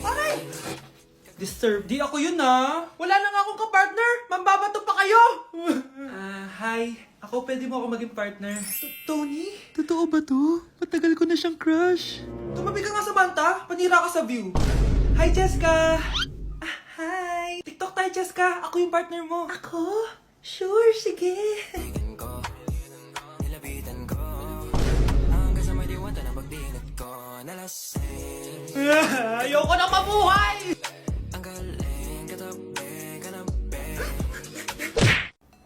Aray! Disturb. Di ako yun Wala na nga akong kapartner. Mambabato pa kayo. Hi. Ako, pwede mo ako maging partner. Tony? Totoo ba to? Matagal ko na siyang crush. Tumabi ka nga sa banta. Panira ka sa view. Hi, Cheska. Hi. TikTok tayo, Cheska. Ako yung partner mo. Ako? Sure, sige. Ayoko na mabuhay!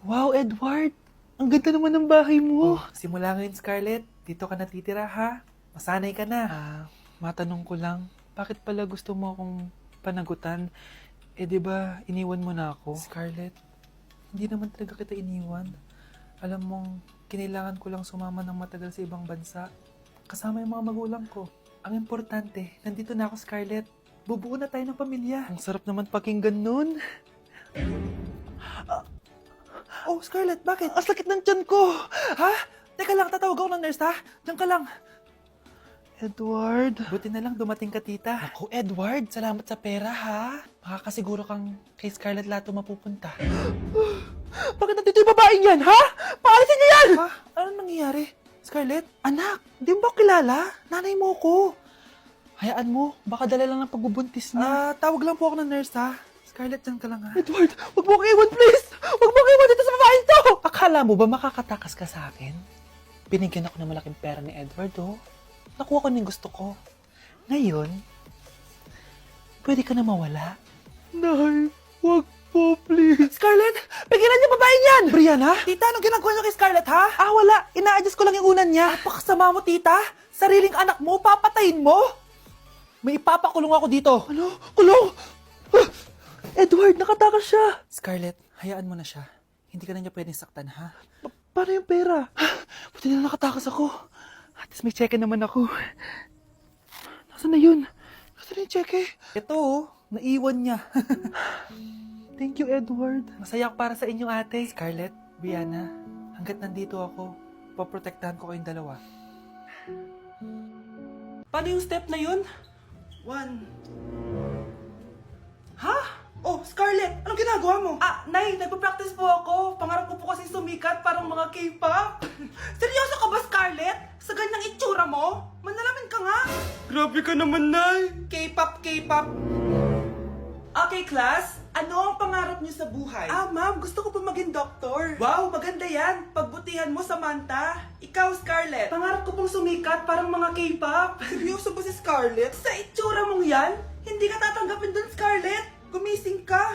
Wow, Edward! Ang ganda naman ng bahay mo. Simula ngayon, Scarlett. Dito ka natitira, ha? Masanay ka na. Matanong ko lang, bakit pala gusto mo akong panagutan? Di ba iniwan mo na ako? Scarlett, hindi naman talaga kita iniwan. Alam mong, kinailangan ko lang sumama ng matagal sa ibang bansa. Kasama yung mga magulang ko. Ang importante, nandito na ako, Scarlett. Bubuo na tayo ng pamilya. Ang sarap naman pakinggan nun. Oh, Scarlett, bakit? Ang sakit ng tiyan ko! Ha? Teka lang, tatawag ako ng nurse, ha? Diyan ka lang. Edward. Buti na lang dumating ka, tita. Ako, Edward, salamat sa pera, ha? Makakasiguro kang kay Scarlett Lato mapupunta. Bakit nandito yung babaeng yan, ha? Paalisin niyo yan! Ha? Anong nangyayari? Scarlett? Anak, di mo ba kilala? Nanay mo ko. Hayaan mo, baka dala lang ng pagbubuntis niya. Tawag lang po ako ng nurse, ha? Scarlett, dyan ka lang, ha? Edward, wag mo akong iwan, please! Wag mo akong iwan dito sa babaeng to! Akala mo ba makakatakas ka sa akin? Binigyan ako ng malaking pera ni Edward, oh. Nakuha ko ng gusto ko. Ngayon, pwede ka na mawala. Nay, wag po, please. Scarlett, pigilan niyo babae niyan! Brianna? Tita, anong ginagawa niyo kay Scarlett, ha? Wala. Ina-adjust ko lang yung unan niya. Napakasama mo, tita. Sariling anak mo, papatayin mo? May ipapakulong ako dito. Ano? Kulong? Edward, nakatakas siya. Scarlett, hayaan mo na siya. Hindi ka na niya pwedeng saktan, ha? Paano yung pera? Buti na nakatakas ako. At least may cheque naman ako. Nasaan na yun? Nasaan na yung cheque? Ito, naiwan niya. Thank you, Edward. Masaya ako para sa inyo, ate. Scarlett, Brianna, hanggat nandito ako, poprotektahan ko kayong dalawa. Paano yung step na yun? 1. Ha? Oh, Scarlett, anong ginagawa mo? Nay, nagpa-practice po ako. Pangarap ko po kasi sumikat parang mga K-pop. Seryoso ka ba, Scarlett? Sa ganyang itsura mo? Manalamin ka nga. Grabe ka naman, Nay. K-pop, K-pop. Okay, class. Ano ang pangarap niyo sa buhay? Ma'am, gusto ko po maging doktor. Wow, maganda yan. Pagbutihan mo, Samantha. Ikaw, Scarlett. Pangarap ko pong sumikat parang mga K-pop. Seryoso ba si Scarlett? Sa itsura mong yan, hindi ka tatanggapin dun, Scarlett. Gumising ka!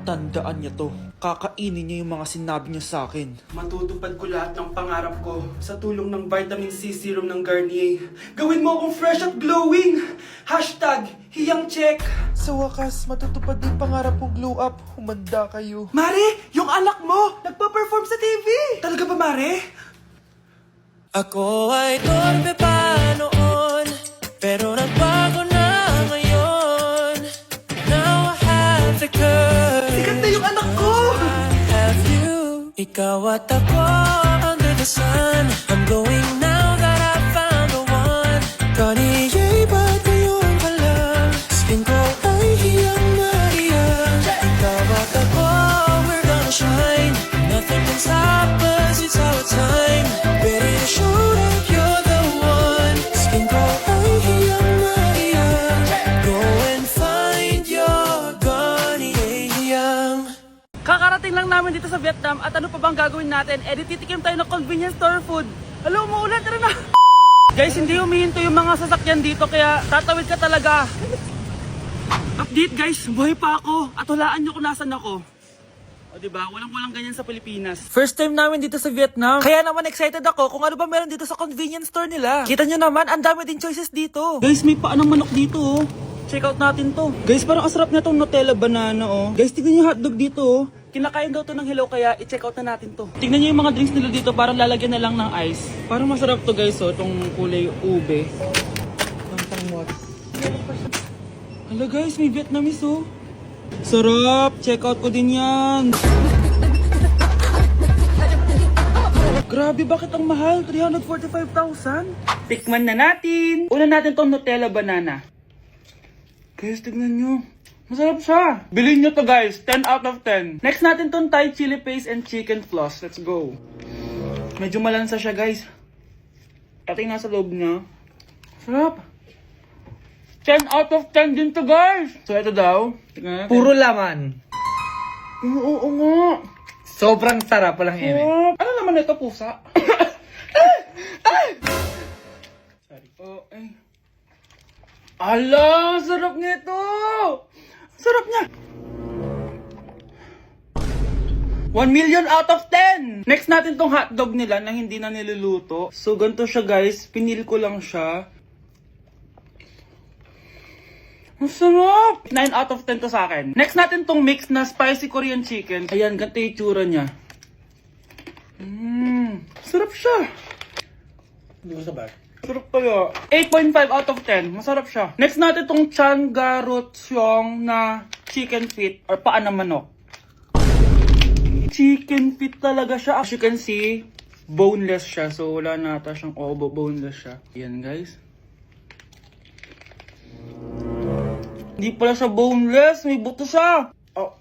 Tandaan niya to. Kakainin niya yung mga sinabi niya sa akin. Matutupad ko lahat ng pangarap ko sa tulong ng vitamin C serum ng Garnier. Gawin mo akong fresh at glowing! #HiyangCheck. Sa wakas, matutupad din pangarap kong glow up. Humanda kayo. Mare! Yung anak mo! Nagpa-perform sa TV! Talaga ba, Mare? Ako ay torpe pa noon, pero nagbago na ngayon. Now I have the courage. Sikat na yung anak ko! I have you. Ikaw at ako under the sun. I'm going now that I found the one. Kaniya'y ba't ngayon ka lang? Skin ko ay hiyang na hiyang. Ikaw at ako, we're gonna shine. Nothing can stop us, it's our time. Ready to show that you're the one. Skin ko ay hiyang na hiyang. Go and find your Garnier. Kakarating lang namin dito sa Vietnam at ano pa bang gagawin natin? Titikim tayo ng convenience store food. Hello, umuulan, tara na! Guys, hindi humihinto yung mga sasakyan dito kaya tatawid ka talaga. Update guys, buhay pa ako at hulaan nyo kung nasan ako. O diba, walang ganyan sa Pilipinas. First time namin dito sa Vietnam. Kaya naman excited ako kung ano ba meron dito sa convenience store nila. Kita nyo naman, ang dami din choices dito. Guys, may paanong manok dito oh. Check out natin to. Guys, parang asarap na tong Nutella banana oh. Guys, tignan nyo hotdog dito oh. Kinakain daw to ng hello kaya i-check out na natin to. Tignan nyo yung mga drinks nila dito, parang lalagyan na lang ng ice. Parang masarap to guys oh, itong kulay ube. Hala guys, may Vietnamese oh. Sarap! Check out ko din yan! Grabe, bakit ang mahal? 345,000? Tikman na natin. Una natin tong Nutella banana. Guys, tignan nyo. Masarap siya. Bilhin nyo to guys. 10 out of 10. Next natin tong Thai chili paste and chicken floss. Let's go. Medyo malansa siya guys. Ito yung nasa loob niya. Sarap. 10 out of 10 din to guys. So ito daw. Tignan natin. Puro laman. Oo nga. Sobrang sarap, walang eme. Sarap. Ano naman ito, pusa? Sorry po. Ay. Ala, sarap nito. Sarap niya. 1 million out of 10! Next natin tong hotdog nila na hindi na niluluto. So, ganito siya guys. Pinil ko lang siya. Ang sarap! 9 out of 10 to sa akin. Next natin tong mix na spicy Korean chicken. Ayan, ganito yung itsura niya. Sarap siya. Hindi ko sabay. Sarap kaya. 8.5 out of 10. Masarap siya. Next natin tong Changarotyong na chicken feet or paa ng manok. Chicken feet talaga siya. As you can see, boneless siya. So, wala na ata siyang obo. Boneless siya. Yan, guys. Hindi pala siya boneless. May buto siya. Oh.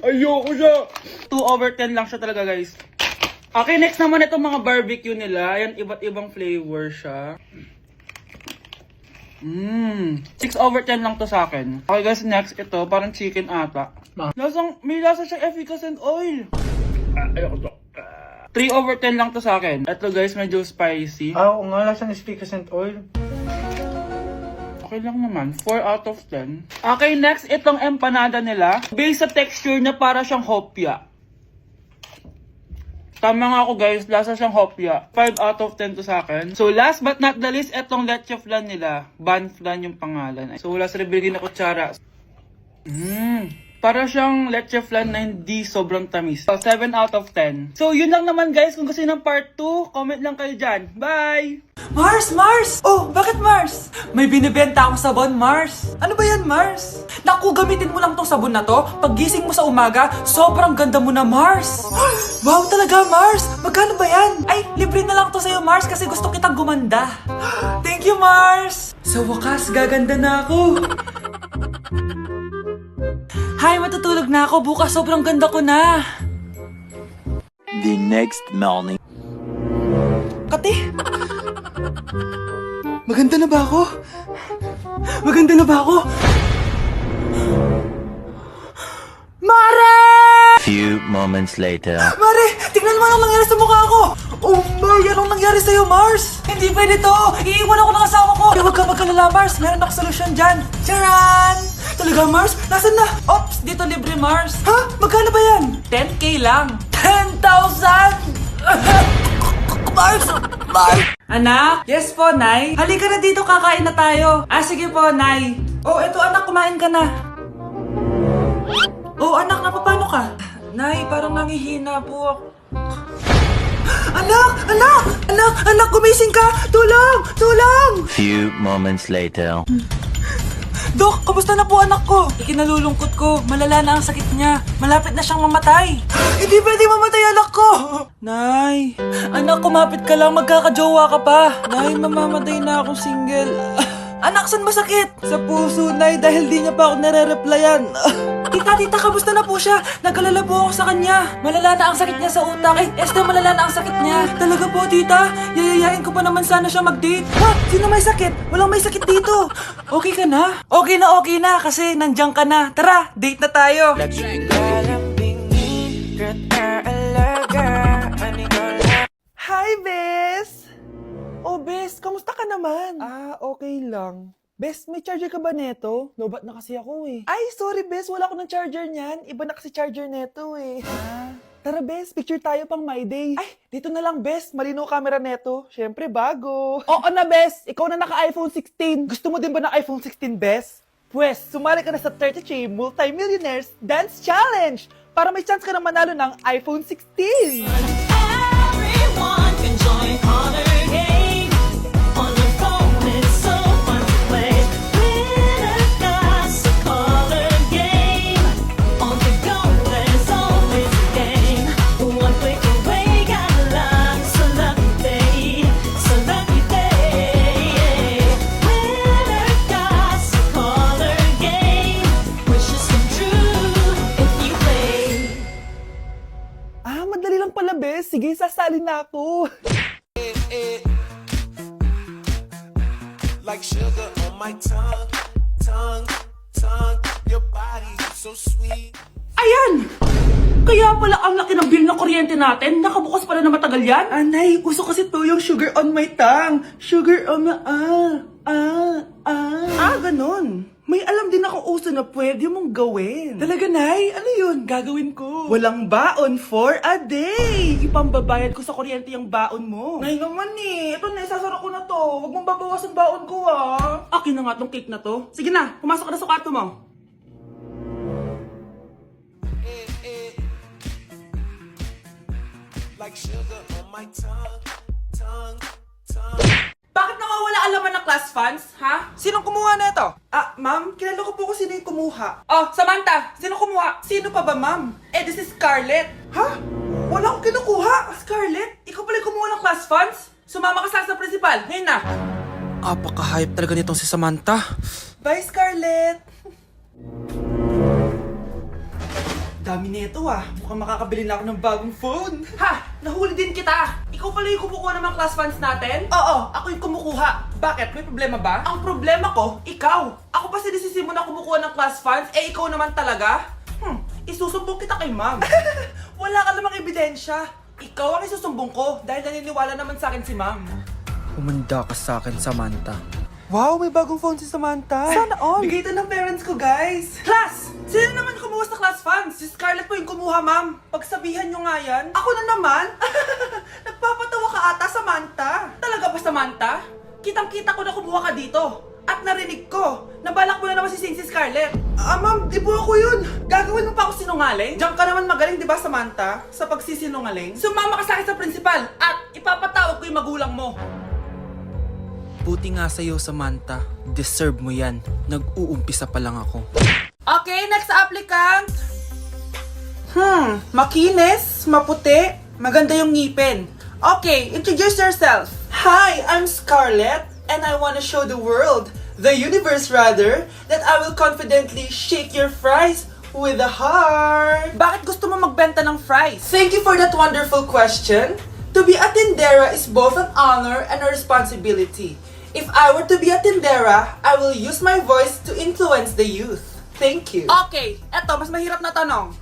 Ayoko siya. 2 over 10 lang siya talaga, guys. Okay, next naman itong mga barbecue nila. Ayan, iba't ibang flavor siya. 6 over 10 lang to sa akin. Okay guys, next ito, parang chicken ata. May lasa siyang efficacent oil. Ayoko to. 3 over 10 lang to sa akin. Ito guys, medyo spicy. Oo nga, lasang efficacent oil. Okay lang naman, 4 out of 10. Okay, next, itong empanada nila. Based sa texture na para siyang hopya. Tama nga ako guys, lasa siyang hopya. 5 out of 10 to sa akin. So last but not the least, etong leche flan nila. Ban flan yung pangalan. So wala sa binigay na kutsara. Para siyang leche flan na hindi sobrang tamis. So 7 out of 10. So yun lang naman guys. Kung gusto niyo ng part 2, comment lang kayo dyan. Bye! Mars! Mars! Oh, bakit Mars? May binibenta akong sabon, Mars. Ano ba yan, Mars? Naku, gamitin mo lang tong sabon na to. Paggising mo sa umaga, sobrang ganda mo na, Mars. Wow, talaga, Mars. Magkano ba yan? Ay, libre na lang to sa'yo, Mars, kasi gusto kitang gumanda. Thank you, Mars. Sa wakas, gaganda na ako. Hay, matutulog na ako. Bukas, sobrang ganda ko na. The next morning. Kati? Maganda na ba ako? Maganda na ba ako? Mare! Few moments later. Mare! Tingnan mo anong nangyari sa mukha ko! Oh my! Anong nangyari sa'yo, Mars? Hindi pwede to! Iiwan ako ng asawa ko! Huwag ka magkalala, Mars! Meron ako solusyon dyan! Charan! Talaga, Mars? Nasaan na? Ops! Dito libre, Mars! Ha? Magkano ba yan? 10K lang! 10,000! Mars! Mars! Anak? Yes po, Nay? Halika na dito, kakain na tayo. Ah, sige po, Nay. Oh, eto anak, kumain ka na. Oh, anak, napapano ka? Nay, parang nangihina po ako. Anak! Anak! Anak! Anak! Gumising ka! Tulong! Tulong! Few moments later. Dok, kamusta na po anak ko? Ikinalulungkot ko. Malala na ang sakit niya. Malapit na siyang mamatay. Hindi pwede mamatay anak ko! Nay! Anak, kumapit ka lang. Magkakajowa ka pa. Nay, mamamatay na akong single. Anak, saan masakit? Sa puso, Nay, dahil di niya pa ako nare-replyan. Tita, kamusta na po siya? Nag-alala po ako sa kanya. Malala na ang sakit niya sa utak. Ay, Esther, malala na ang sakit niya. Talaga po, tita? Yayayain ko pa naman sana siya mag-date. Ha? Sino may sakit? Walang may sakit dito. Okay ka na? Okay na, kasi nandiyan ka na. Tara, date na tayo. Hi, Bes! Oh, Bes, kamusta ka naman? Okay lang. Bes, may charger ka ba neto? Lobat na kasi ako eh. Ay, sorry Bes, wala ko ng charger niyan. Iba na kasi charger neto eh. Tara Bes, picture tayo pang my day. Ay, dito na lang Bes, malino camera neto. Syempre bago. Oo na Bes, ikaw na naka-iPhone 16. Gusto mo din ba ng iPhone 16 Bes? Pwes, sumali ka na sa 33 Multi-Millionaires Dance Challenge para may chance ka na manalo ng iPhone 16. Everyone can join Honor Game. On your phone, it's so fun to play. Glitter got a color game. On the go, there's always pala, bes. Sige, sasali na ako. Like sugar on my tongue, tongue, tongue. Your body so sweet. Ayan! Kaya pala ang laki ng bill na kuryente natin. Nakabukas pala na matagal yan. Anay, uso kasi to yung sugar on my tongue. Sugar on my... Ganun. May alam din akong uso na pwede mong gawin. Talaga, Nay? Ano yun? Gagawin ko. Walang baon for a day. Ipambabayad ko sa kuryente yung baon mo. Nay naman eh. Ito na, isasara ko na to. Huwag mong babawasan baon ko, ah. Akin na nga tong cake na to. Sige na, pumasok ka na sa kwarto mo. Like sugar on my tongue, tongue, tongue. Bakit nawawala ang laman ng class funds, ha? Sinong kumuha na ito? Ma'am, kilala ko po kung sino yung kumuha. Oh, Samantha, sino kumuha? Sino pa ba, ma'am? This is Scarlett. Ha? Wala akong kinukuha. Scarlett, ikaw pala yung kumuha ng class funds? Sumama ka sa principal, ngayon na. Apaka-hype talaga nitong si Samantha. Bye, Scarlett. Dami nito ah. Mukhang makakabili na ako ng bagong phone. Ha? Nahuli din kita. Ikaw pala yung kumukuha ng mga class funds natin? Oo, ako yung kumukuha. Bakit? May problema ba? Ang problema ko, ikaw. Ako pa sinisisi mo na kumukuha ng class funds, ikaw naman talaga? Isusumbong kita kay ma'am. Wala ka namang ebidensya. Ikaw ang isusumbong ko dahil naniniwala naman sa akin si ma'am. Humanda ka sa akin, Samantha. Wow, may bagong phone si Samantha. Sana all. Bigay ito ng parents ko, guys. Class! Sino naman kumuha sa class funds? Si Scarlett po yung kumuha, ma'am. Pagsabihan nyo nga yan. Ako na naman? Nagpapatawa ka ata, Samantha. Talaga ba, Samantha? Kitang-kita ko na kumuha ka dito. At narinig ko, nabalak mo na naman si Scarlett. Ma'am, di po ako yun. Gagawin mo pa ako sinungaling? Diyan ka naman magaling, di ba, Samantha? Sa pagsisinungaling. Sumama ka sa akin sa principal at ipapatawag ko yung magulang mo. Buti nga sa'yo, Samantha. Deserve mo yan. Nag-uumpisa pa lang ako. Okay, next applicant. Makinis, maputi, maganda yung ngipin. Okay, introduce yourself. Hi, I'm Scarlett, and I want to show the world, the universe rather, that I will confidently shake your fries with a heart. Bakit gusto mo magbenta ng fries? Thank you for that wonderful question. To be a tindera is both an honor and a responsibility. If I were to be a tindera, I will use my voice to influence the youth. Thank you. Okay, eto, mas mahirap na tanong.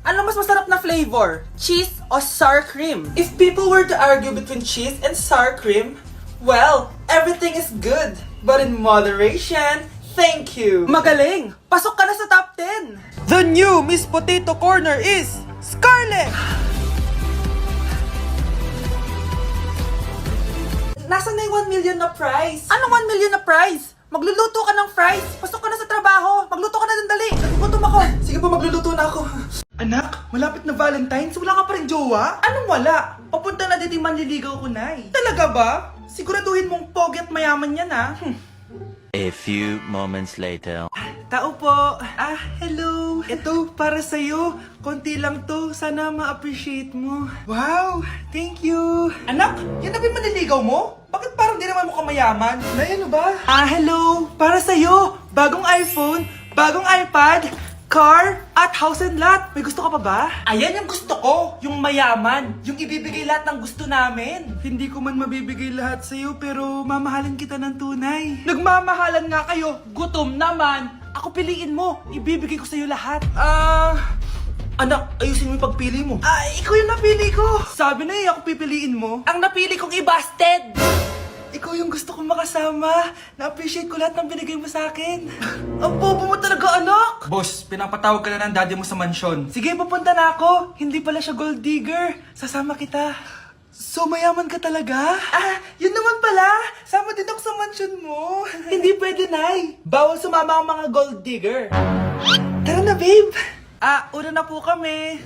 Ano mas masarap na flavor? Cheese o sour cream? If people were to argue between cheese and sour cream, well, everything is good, but in moderation. Thank you. Magaling! Pasok ka na sa top 10! The new Miss Potato Corner is Scarlett! Nasaan na yung 1 million na prize? Anong 1 million na prize? Magluluto ka ng fries. Pasok ka na sa trabaho. Magluto ka na ng dali. Nagugutom ako. Sige po, magluluto na ako. Anak, malapit na Valentine's, wala ka pa rin jowa? Anong wala? Papunta na dito yung manliligaw ko, Nay. Talaga ba? Siguraduhin mong pogi at mayaman yan, ha? A few moments later. Tao po. Hello. Ito, para sa'yo. Konti lang to. Sana ma-appreciate mo. Wow, thank you. Anak, yan na ba yung manliligaw mo? Bakit parang di naman mukhang mayaman? Nay, ano ba? Hello. Para sa'yo. Bagong iPhone, bagong iPad, car, at house and lot. May gusto ka pa ba? Ayan yung gusto ko. Yung mayaman. Yung ibibigay lahat ng gusto namin. Hindi ko man mabibigay lahat sa'yo, pero mamahalin kita ng tunay. Nagmamahalan nga kayo. Gutom naman. Ako piliin mo. Ibibigay ko sa'yo lahat. Anak, ayusin mo yung pagpili mo. Ikaw yung napili ko. Sabi na ako pipiliin mo. Ang napili kong i-busted! Ikaw yung gusto kong makasama. Na-appreciate ko lahat ng binigay mo sa akin. Ang bobo mo talaga, anak! Boss, pinapatawag ka na ng daddy mo sa mansyon. Sige, papunta na ako. Hindi pala siya gold digger. Sasama kita. So, mayaman ka talaga? Yun naman pala. Sama din ako sa mansyon mo. Hindi pwede, Nay. Bawal sumama ang mga gold digger. Tara na, babe. Una na po kami.